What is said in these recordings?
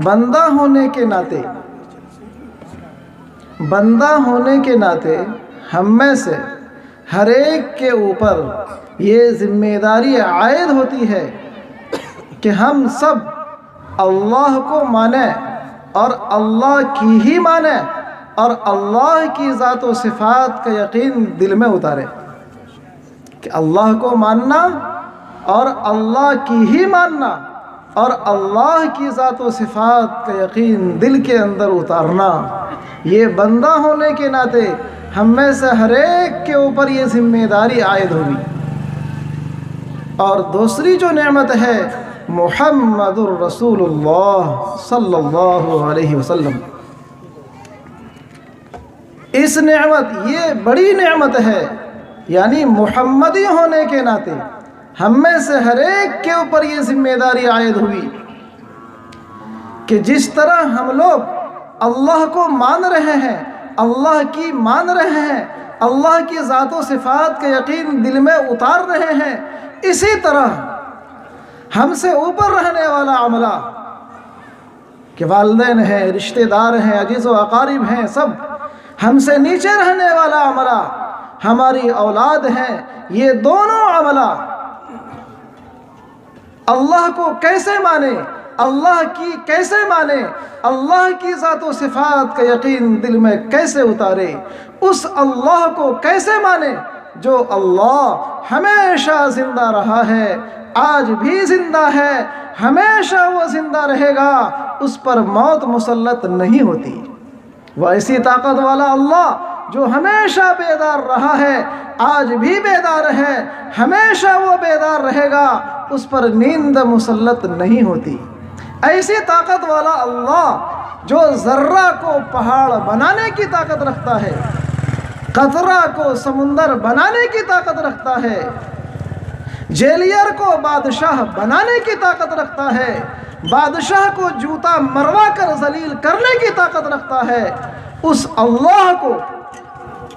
بندہ ہونے کے ناطے ہم میں سے ہر ایک کے اوپر یہ ذمہ داری عائد ہوتی ہے کہ ہم سب اللہ کو مانیں اور اللہ کی ہی مانیں اور اللہ کی ذات و صفات کا یقین دل میں اتاریں، کہ اللہ کو ماننا اور اللہ کی ہی ماننا اور اللہ کی ذات و صفات کا یقین دل کے اندر اتارنا، یہ بندہ ہونے کے ناطے ہم میں سے ہر ایک کے اوپر یہ ذمہ داری عائد ہوگی۔ اور دوسری جو نعمت ہے محمد الرسول اللہ صلی اللہ علیہ وسلم، اس نعمت، یہ بڑی نعمت ہے، یعنی محمدی ہونے کے ناطے ہم میں سے ہر ایک کے اوپر یہ ذمہ داری عائد ہوئی کہ جس طرح ہم لوگ اللہ کو مان رہے ہیں، اللہ کی مان رہے ہیں، اللہ کی ذات و صفات کا یقین دل میں اتار رہے ہیں، اسی طرح ہم سے اوپر رہنے والا عملہ کہ والدین ہیں، رشتہ دار ہیں، عزیز و اقارب ہیں، سب ہم سے نیچے رہنے والا عملہ، ہماری اولاد ہیں، یہ دونوں عملہ اللہ کو کیسے مانے، اللہ کی کیسے مانے، اللہ کی ذات و صفات کا یقین دل میں کیسے اتارے، اس اللہ کو کیسے مانے جو اللہ ہمیشہ زندہ رہا ہے، آج بھی زندہ ہے، ہمیشہ وہ زندہ رہے گا، اس پر موت مسلط نہیں ہوتی۔ وہ ایسی طاقت والا اللہ جو ہمیشہ بیدار رہا ہے، آج بھی بیدار ہے، ہمیشہ وہ بیدار رہے گا، اس پر نیند مسلط نہیں ہوتی۔ ایسی طاقت والا اللہ جو ذرہ کو پہاڑ بنانے کی طاقت رکھتا ہے، قطرہ کو سمندر بنانے کی طاقت رکھتا ہے، جیلیر کو بادشاہ بنانے کی طاقت رکھتا ہے، بادشاہ کو جوتا مروا کر ذلیل کرنے کی طاقت رکھتا ہے، اس اللہ کو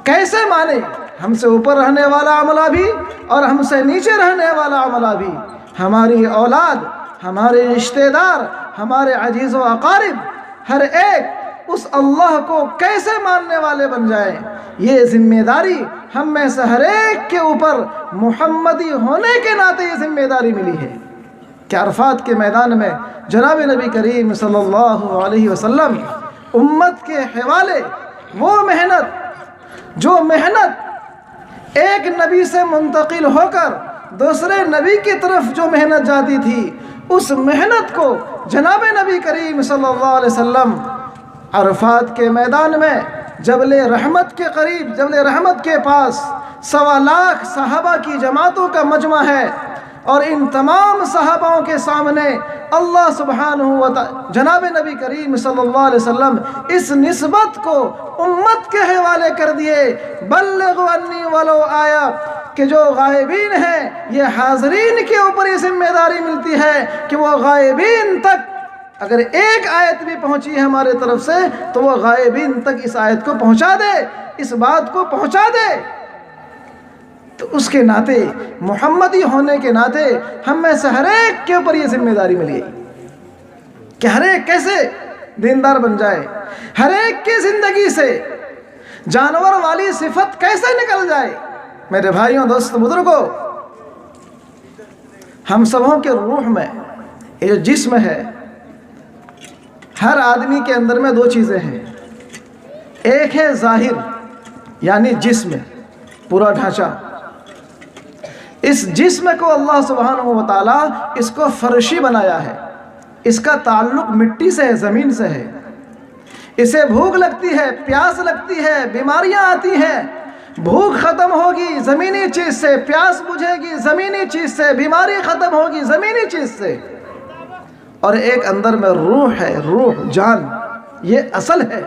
کیسے مانے؟ ہم سے اوپر رہنے والا عملہ بھی اور ہم سے نیچے رہنے والا عملہ بھی، ہماری اولاد، ہمارے رشتہ دار، ہمارے عزیز و اقارب، ہر ایک اس اللہ کو کیسے ماننے والے بن جائیں، یہ ذمہ داری ہم میں سے ہر ایک کے اوپر محمدی ہونے کے ناطے یہ ذمہ داری ملی ہے کہ عرفات کے میدان میں جناب نبی کریم صلی اللہ علیہ وسلم امت کے حوالے وہ محنت جو محنت ایک نبی سے منتقل ہو کر دوسرے نبی کی طرف جو محنت جاتی تھی، اس محنت کو جناب نبی کریم صلی اللہ علیہ وسلم عرفات کے میدان میں جبل رحمت کے قریب، جبل رحمت کے پاس 1.25 لاکھ صحابہ کی جماعتوں کا مجمع ہے، اور ان تمام صحاباؤں کے سامنے اللہ سبحانہ و تعالی جناب نبی کریم صلی اللہ علیہ وسلم اس نسبت کو امت کے حوالے کر دیے، بلغوا انی ولو آیا، کہ جو غائبین ہیں یہ حاضرین کے اوپر یہ ذمہ داری ملتی ہے کہ وہ غائبین تک اگر ایک آیت بھی پہنچی ہے ہمارے طرف سے تو وہ غائبین تک اس آیت کو پہنچا دے، اس بات کو پہنچا دے۔ تو اس کے ناطے، محمدی ہونے کے ناطے ہم میں سے ہر ایک کے اوپر یہ ذمہ داری ملی کہ ہر ایک کیسے دیندار بن جائے، ہر ایک کی زندگی سے جانور والی صفت کیسے نکل جائے۔ میرے بھائیوں، دوستوں، بزرگوں، ہم سبوں کے روح میں یہ جو جسم ہے، ہر آدمی کے اندر میں 2 چیزیں ہیں، ایک ہے ظاہر یعنی جسم، پورا ڈھانچہ، اس جسم کو اللہ سبحانہ و تعالیٰ اس کو فرشی بنایا ہے، اس کا تعلق مٹی سے ہے، زمین سے ہے، اسے بھوک لگتی ہے، پیاس لگتی ہے، بیماریاں آتی ہیں، بھوک ختم ہوگی زمینی چیز سے، پیاس بجھے گی زمینی چیز سے، بیماری ختم ہوگی زمینی چیز سے۔ اور ایک اندر میں روح ہے، روح، جان، یہ اصل ہے،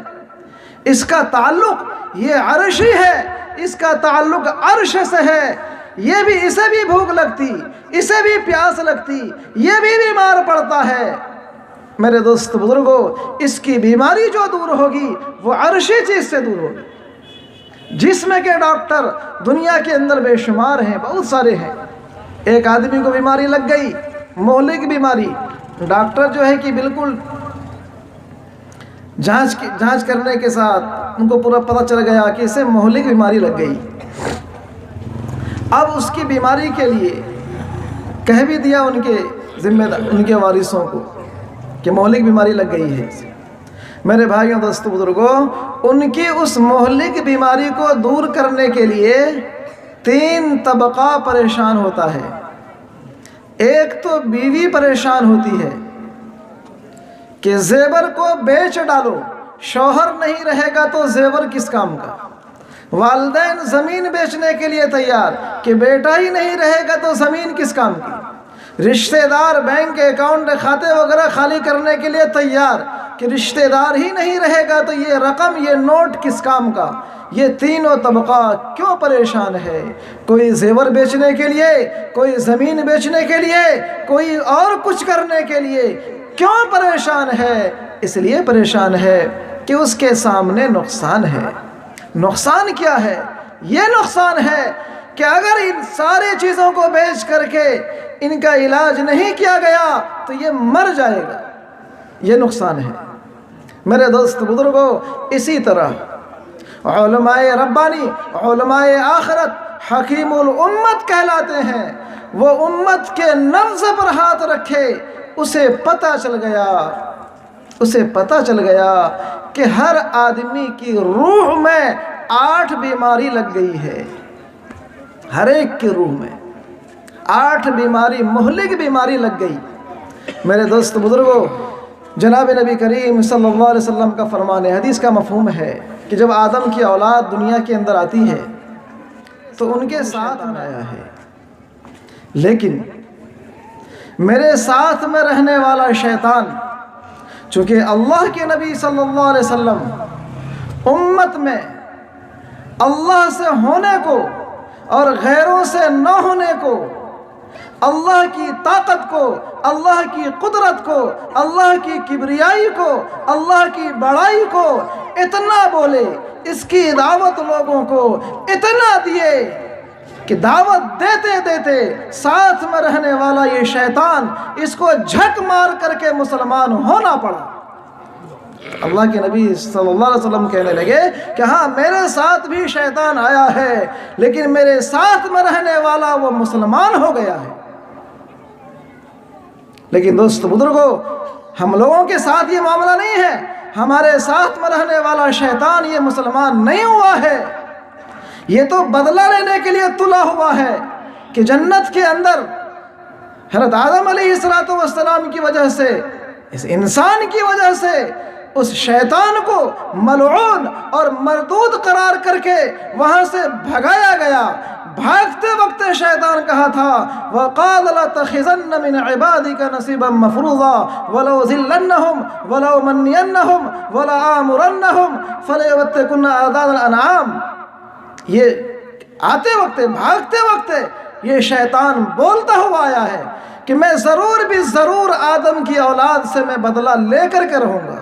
اس کا تعلق یہ عرشی ہے، اس کا تعلق عرش سے ہے، یہ بھی، اسے بھی بھوک لگتی، اسے بھی پیاس لگتی، یہ بھی بیمار پڑتا ہے۔ میرے دوست بزرگوں، اس کی بیماری جو دور ہوگی وہ عرشی چیز سے دور ہوگی۔ جسم کے ڈاکٹر دنیا کے اندر بے شمار ہیں، بہت سارے ہیں۔ ایک آدمی کو بیماری لگ گئی، مہلک بیماری، ڈاکٹر جو ہے کہ بالکل جانچ کرنے کے ساتھ ان کو پورا پتہ چل گیا کہ اسے مہلک بیماری لگ گئی۔ اب اس کی بیماری کے لیے کہہ بھی دیا ان کے وارثوں کو کہ مہلک بیماری لگ گئی ہے۔ میرے بھائیوں، دوستو، بزرگوں، ان کی اس مہلک بیماری کو دور کرنے کے لیے 3 طبقہ پریشان ہوتا ہے۔ ایک تو بیوی پریشان ہوتی ہے کہ زیور کو بیچ ڈالو، شوہر نہیں رہے گا تو زیور کس کام کا۔ والدین زمین بیچنے کے لیے تیار کہ بیٹا ہی نہیں رہے گا تو زمین کس کام کی۔ رشتہ دار بینک اکاؤنٹ کھاتے وغیرہ خالی کرنے کے لیے تیار کہ رشتہ دار ہی نہیں رہے گا تو یہ رقم، یہ نوٹ کس کام کا۔ یہ تینوں طبقہ کیوں پریشان ہے؟ کوئی زیور بیچنے کے لیے، کوئی زمین بیچنے کے لیے، کوئی اور کچھ کرنے کے لیے۔ کیوں پریشان ہے؟ اس لیے پریشان ہے کہ اس کے سامنے نقصان ہے۔ نقصان کیا ہے؟ یہ نقصان ہے کہ اگر ان ساری چیزوں کو بیچ کر کے ان کا علاج نہیں کیا گیا تو یہ مر جائے گا۔ یہ نقصان ہے۔ میرے دوست بزرگوں، اسی طرح علماء ربانی، علماء آخرت حکیم الامت کہلاتے ہیں۔ وہ امت کے نبض پر ہاتھ رکھے، اسے پتہ چل گیا کہ ہر آدمی کی روح میں 8 بیماری لگ گئی ہے۔ ہر ایک کی روح میں 8 بیماری، مہلک بیماری لگ گئی۔ میرے دوست بزرگوں، جناب نبی کریم صلی اللہ علیہ وسلم کا فرمان حدیث کا مفہوم ہے کہ جب آدم کی اولاد دنیا کے اندر آتی ہے تو ان کے ساتھ آیا ہے، لیکن میرے ساتھ میں رہنے والا شیطان، چونکہ اللہ کے نبی صلی اللہ علیہ وسلم امت میں اللہ سے ہونے کو اور غیروں سے نہ ہونے کو، اللہ کی طاقت کو، اللہ کی قدرت کو، اللہ کی کبریائی کو، اللہ کی بڑائی کو اتنا بولے، اس کی دعوت لوگوں کو اتنا دیے کہ دعوت دیتے دیتے ساتھ میں رہنے والا یہ شیطان، اس کو جھک مار کر کے مسلمان ہونا پڑا۔ اللہ کے نبی صلی اللہ علیہ وسلم کہنے لگے کہ ہاں، میرے ساتھ بھی شیطان آیا ہے، لیکن میرے ساتھ میں رہنے والا وہ مسلمان ہو گیا ہے۔ لیکن دوست بزرگوں، ہم لوگوں کے ساتھ یہ معاملہ نہیں ہے۔ ہمارے ساتھ میں رہنے والا شیطان یہ مسلمان نہیں ہوا ہے، یہ تو بدلہ لینے کے لیے تلا ہوا ہے کہ جنت کے اندر حضرت آدم علیہ السلام کی وجہ سے، اس انسان کی وجہ سے اس شیطان کو ملعون اور مردود قرار کر کے وہاں سے بھگایا گیا۔ بھاگتے وقت شیطان کہا تھا وَقَالَ لَتَخِذَنَّ مِنْ عِبَادِكَ نَصِيبًا مَفْرُوضًا وَلَأُذِلَّنَّهُمْ وَلَأُمَنِّيَنَّهُمْ وَلَآمُرَنَّهُمْ فَلَيُبَتِّكُنَّ آذَانَ الْأَنْعَامِ۔ یہ آتے وقت، بھاگتے وقت یہ شیطان بولتا ہوا آیا ہے کہ میں ضرور بھی ضرور آدم کی اولاد سے میں بدلہ لے کر کے رہوں گا،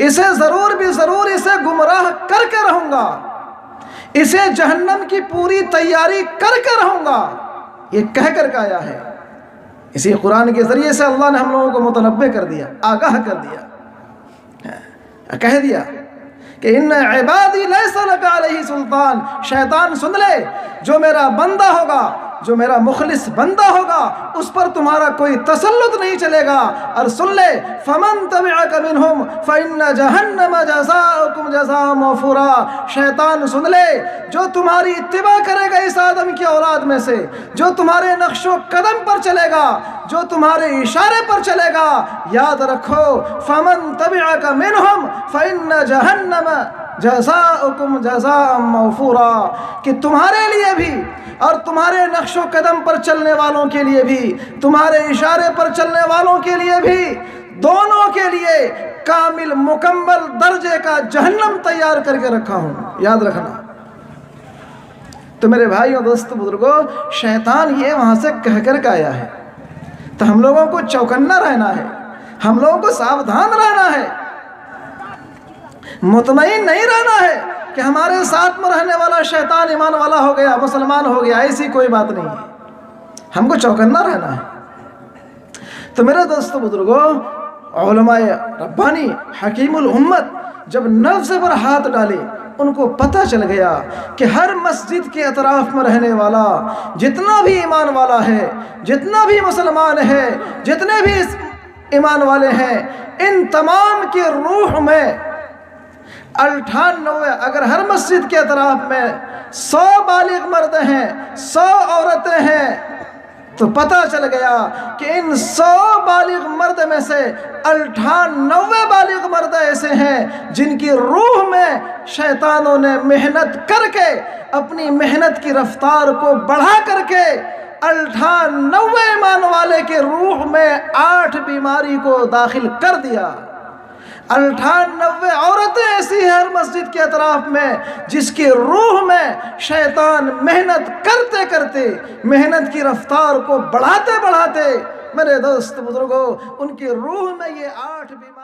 اسے ضرور بھی ضرور اسے گمراہ کر کے رہوں گا، اسے جہنم کی پوری تیاری کر کے رہوں گا، یہ کہہ کر کے آیا ہے۔ اسی قرآن کے ذریعے سے اللہ نے ہم لوگوں کو متنبہ کر دیا، آگاہ کر دیا، کہہ دیا کہ ان عبادی لیس لک علیہ سلطان۔ شیطان سن لے، جو میرا بندہ ہوگا، جو میرا مخلص بندہ ہوگا، اس پر تمہارا کوئی تسلط نہیں چلے گا۔ اور سن لے فمن تبعک منہم فإن جہنم جزاؤکم جزاء موفورا۔ شیطان سن لے، جو تمہاری اتباع کرے گا اس آدم کی اولاد میں سے، جو تمہارے نقش و قدم پر چلے گا، جو تمہارے اشارے پر چلے گا، یاد رکھو فمن تبعک منہم فإن جہنم جزاؤکم جزاء موفورا، کہ تمہارے لیے بھی اور تمہارے نقش و قدم پر چلنے والوں کے لیے بھی، تمہارے اشارے پر چلنے والوں کے لیے بھی، دونوں کے لیے کامل مکمل درجے کا جہنم تیار کر کے رکھا ہوں، یاد رکھنا۔ تو میرے بھائیوں، دوست، بزرگوں، شیطان یہ وہاں سے کہہ کر کے آیا ہے، تو ہم لوگوں کو چوکنا رہنا ہے، ہم لوگوں کو ساودھان رہنا ہے، مطمئن نہیں رہنا ہے کہ ہمارے ساتھ میں رہنے والا شیطان ایمان والا ہو گیا، مسلمان ہو گیا، ایسی کوئی بات نہیں ہے، ہم کو چوکنا رہنا ہے۔ تو میرے دوستو بزرگوں، علماء ربانی حکیم الامت جب نفس پر ہاتھ ڈالے ان کو پتہ چل گیا کہ ہر مسجد کے اطراف میں رہنے والا جتنا بھی ایمان والا ہے، جتنا بھی مسلمان ہے، جتنے بھی ایمان والے ہیں، ان تمام کی روح میں 98 اگر ہر مسجد کے اطراف میں 100 بالغ مرد ہیں، 100 عورتیں ہیں، تو پتہ چل گیا کہ ان 100 بالغ مرد میں سے 98 بالغ مرد ایسے ہیں جن کی روح میں شیطانوں نے محنت کر کے اپنی محنت کی رفتار کو بڑھا کر کے 98 ایمان والے کے روح میں 8 بیماری کو داخل کر دیا۔ 98 عورتیں ایسی ہیں ہر مسجد کے اطراف میں جس کی روح میں شیطان محنت کرتے کرتے محنت کی رفتار کو بڑھاتے بڑھاتے، میرے دوست بزرگوں، ان کی روح میں یہ 8 بیماری